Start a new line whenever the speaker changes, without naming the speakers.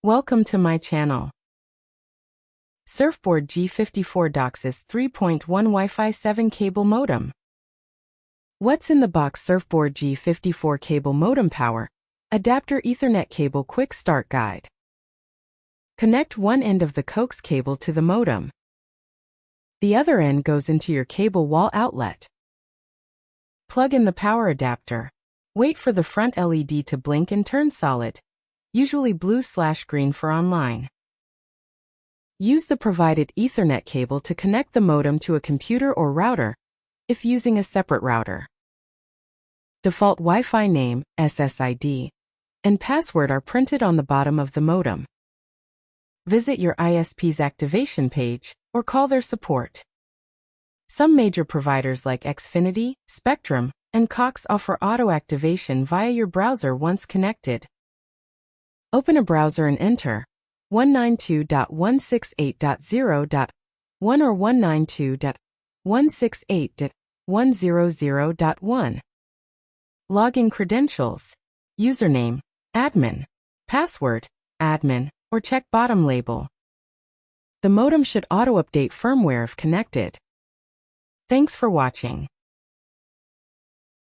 Welcome to my channel. SURFboard G54 DOCSIS 3.1 Wi-Fi 7 Cable Modem. What's in the box? SURFboard G54 Cable Modem Power Adapter Ethernet Cable Quick Start Guide. Connect one end of the coax cable to the modem. The other end goes into your cable wall outlet. Plug in the power adapter. Wait for the front LED to blink and turn solid, usually blue/green for online. Use the provided Ethernet cable to connect the modem to a computer or router, if using a separate router. Default Wi-Fi name, SSID, and password are printed on the bottom of the modem. Visit your ISP's activation page, or call their support. Some major providers like Xfinity, Spectrum, and Cox offer auto activation via your browser once connected. Open a browser and enter 192.168.0.1 or 192.168.100.1. Login credentials: username, admin, password, admin, or check bottom label. The modem should auto-update firmware if connected. Thanks for watching.